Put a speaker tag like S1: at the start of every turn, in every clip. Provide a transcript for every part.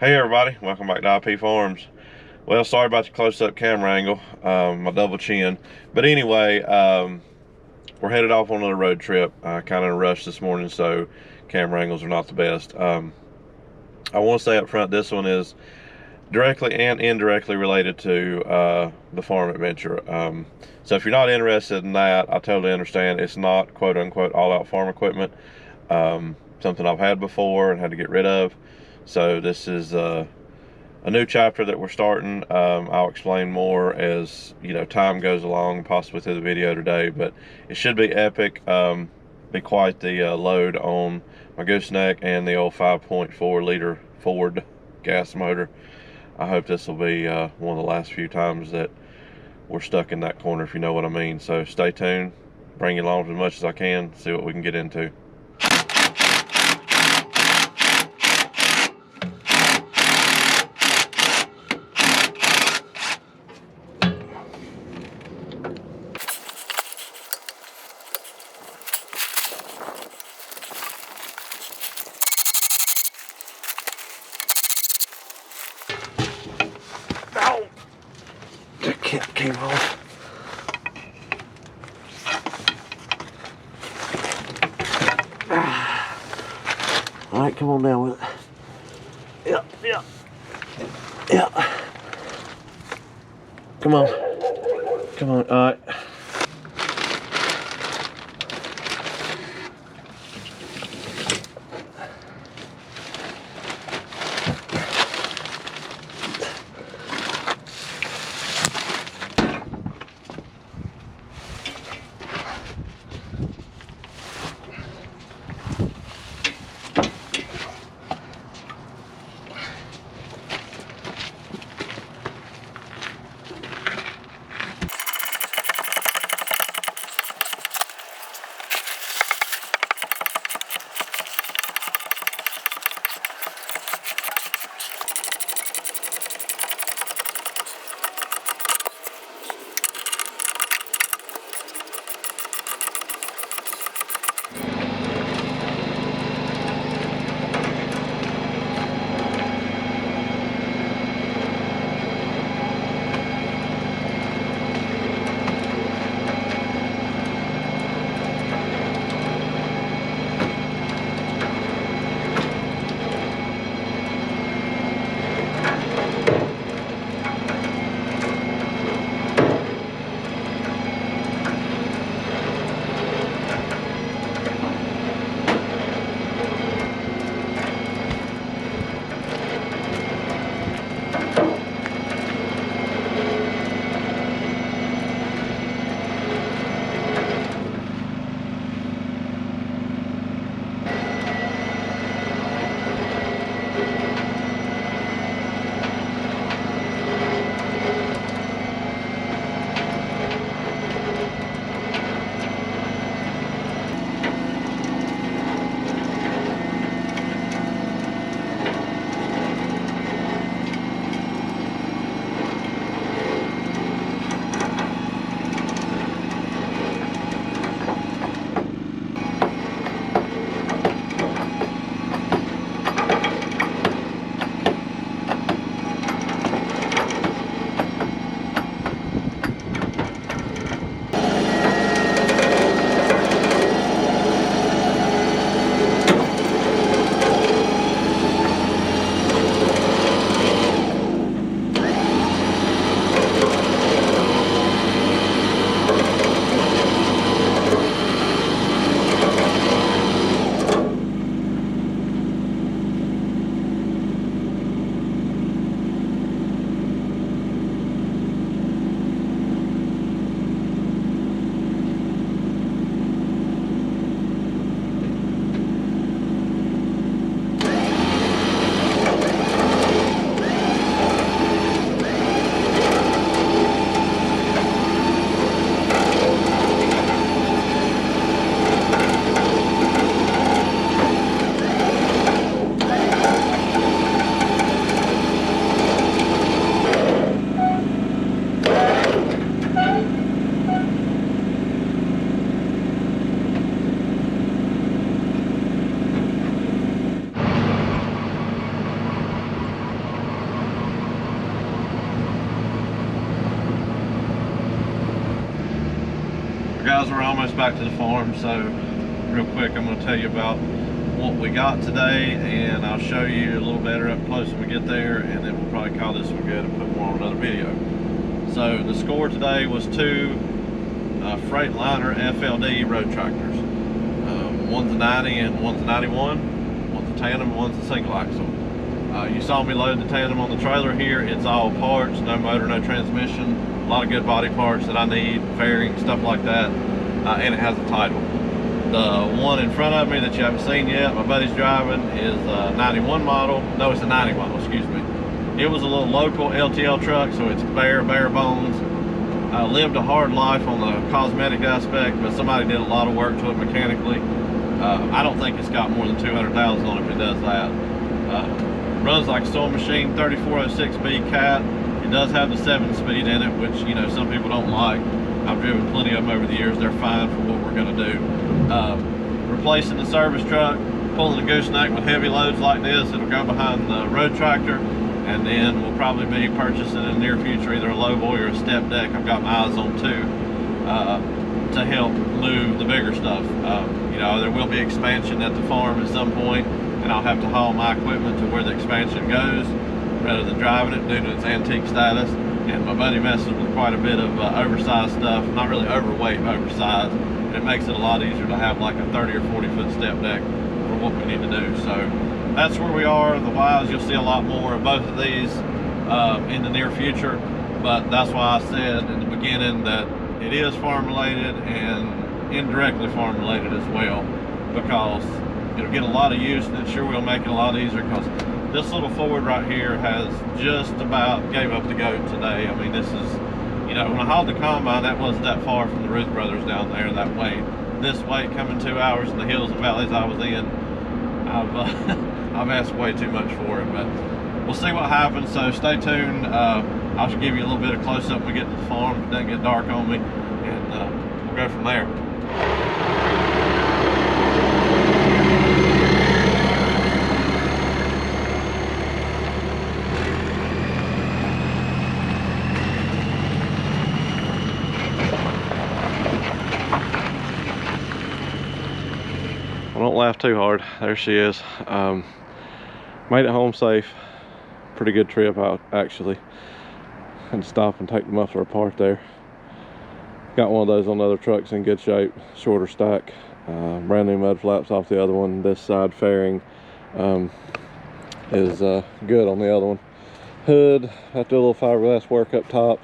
S1: Hey everybody, welcome back to IP Farms. Well, sorry about the close-up camera angle, my double chin. But anyway, we're headed off on a road trip. Kind of in a rush this morning, so camera angles are not the best. I want to say up front, this one is directly and indirectly related to the farm adventure. So if you're not interested in that, I totally understand. It's not quote-unquote all-out farm equipment. Something I've had before and had to get rid of. So this is a new chapter that we're starting. I'll explain more as time goes along, possibly through the video today, but it should be epic. Be quite the load on my gooseneck and the old 5.4 liter Ford gas motor. I hope this will be one of the last few times that we're stuck in that corner, if you know what I mean. So stay tuned, bring you along as much as I can, see what we can get into. Ow! The cap came off. All right, come on down with it. Yeah. Come on. All right. guys, we're almost back to the farm, so real quick I'm going to tell you about what we got today, and I'll show you a little better up close when we get there, and then we'll probably call this one good and put more on another video. So the score today was two Freightliner FLD road tractors. One's a 90 and one's a 91. One's a tandem, one's a single axle. You saw me load the tandem on the trailer here. It's all parts, no motor, no transmission. A lot of good body parts that I need, fairing, stuff like that, and it has a title. The one in front of me that you haven't seen yet, my buddy's driving, is a 91 model. No, it's a 90 model, excuse me. It was a little local LTL truck, so it's bare bones. I lived a hard life on the cosmetic aspect, but somebody did a lot of work to it mechanically. I don't think it's got more than 200,000 on it if it does that. Runs like a sewing machine, 3406B cat. It does have the 7-speed in it, which, you know, some people don't like. I've driven plenty of them over the years. They're fine for what we're going to do. Replacing the service truck, pulling a gooseneck with heavy loads like this, it'll go behind the road tractor, and then we'll probably be purchasing in the near future either a lowboy or a step deck. I've got my eyes on two to help move the bigger stuff. You know, there will be expansion at the farm at some point, and I'll have to haul my equipment to where the expansion goes rather than driving it due to its antique status. And my buddy messes with quite a bit of oversized stuff, not really overweight, oversized, and it makes it a lot easier to have like a 30 or 40 foot step deck for what we need to do. So that's where we are. The Wiles, you'll see a lot more of both of these in the near future, but that's why I said in the beginning that it is farm related and indirectly farm related as well, because it'll get a lot of use, and it sure will make it a lot easier, because this little Ford right here has just about gave up the goat today. I mean, this is, you know, when I hauled the combine, that wasn't that far from the Ruth Brothers down there, that weight. This weight coming 2 hours in the hills and valleys I was in, I've asked way too much for it, but we'll see what happens. So stay tuned. I'll just give you a little bit of close-up when we get to the farm, if it doesn't get dark on me, and we'll go from there. Don't laugh too hard. There she is. Made it home safe. Pretty good trip out, actually. Had to stop and take the muffler apart there. Got one of those on the other trucks in good shape, shorter stack. Brand new mud flaps off the other one. This side fairing is good on the other one. Hood, have to do a little fiberglass work up top,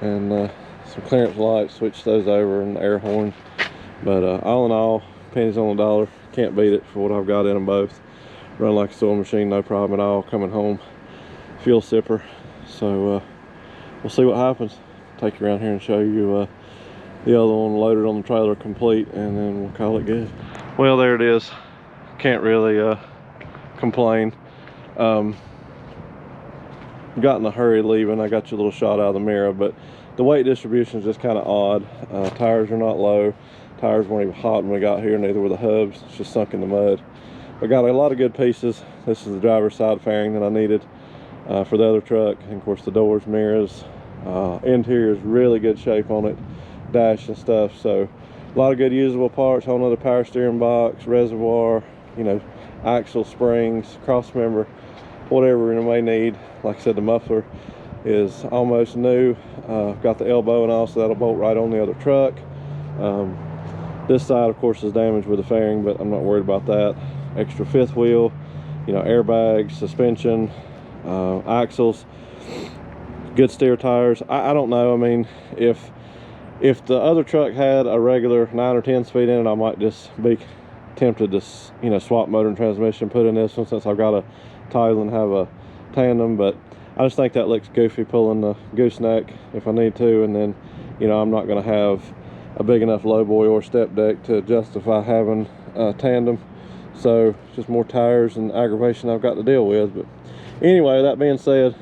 S1: and some clearance lights, switch those over, and the air horn. But all in all, pennies on the dollar. Can't beat it for what I've got in them both. Run like a sewing machine, no problem at all. Coming home, fuel sipper. So we'll see what happens. Take you around here and show you the other one loaded on the trailer complete, and then we'll call it good. Well, there it is. Can't really complain. Got in a hurry leaving. I got you a little shot out of the mirror, but the weight distribution is just kind of odd. Tires are not low. Tires weren't even hot when we got here, neither were the hubs. It's just sunk in the mud. But got a lot of good pieces. This is the driver's side fairing that I needed for the other truck. And of course the doors, mirrors, interior is really good shape on it, dash and stuff. So a lot of good usable parts. Whole nother power steering box, reservoir, you know, axle, springs, cross member, whatever you may need. Like I said, the muffler is almost new. Got the elbow and all, so that'll bolt right on the other truck. This side, of course, is damaged with the fairing, but I'm not worried about that. Extra fifth wheel, you know, airbags, suspension, axles, good steer tires. I don't know. I mean, if the other truck had a regular 9 or 10 speed in it, I might just be tempted to, you know, swap motor and transmission, put in this one, since I've got a title and have a tandem. But I just think that looks goofy, pulling the gooseneck if I need to, and then, you know, I'm not going to have a big enough lowboy or step deck to justify having a tandem. So just more tires and aggravation I've got to deal with. But anyway, that being said,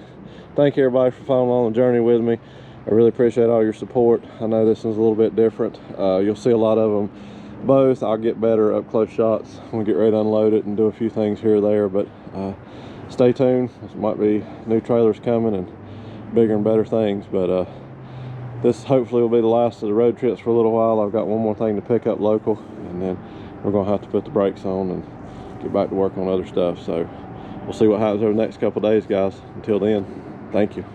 S1: thank you everybody for following on the journey with me. I really appreciate all your support. I know this is a little bit different. You'll see a lot of them both. I'll get better up close shots when we get ready to unload it and do a few things here or there, but stay tuned. There might be new trailers coming and bigger and better things, but
S2: this hopefully will be the last of the road trips for a little while. I've got one more thing to pick up local, and then we're gonna have to put the brakes on and get back to work on other stuff. So we'll see what happens over the next couple of days, guys. Until then, thank you.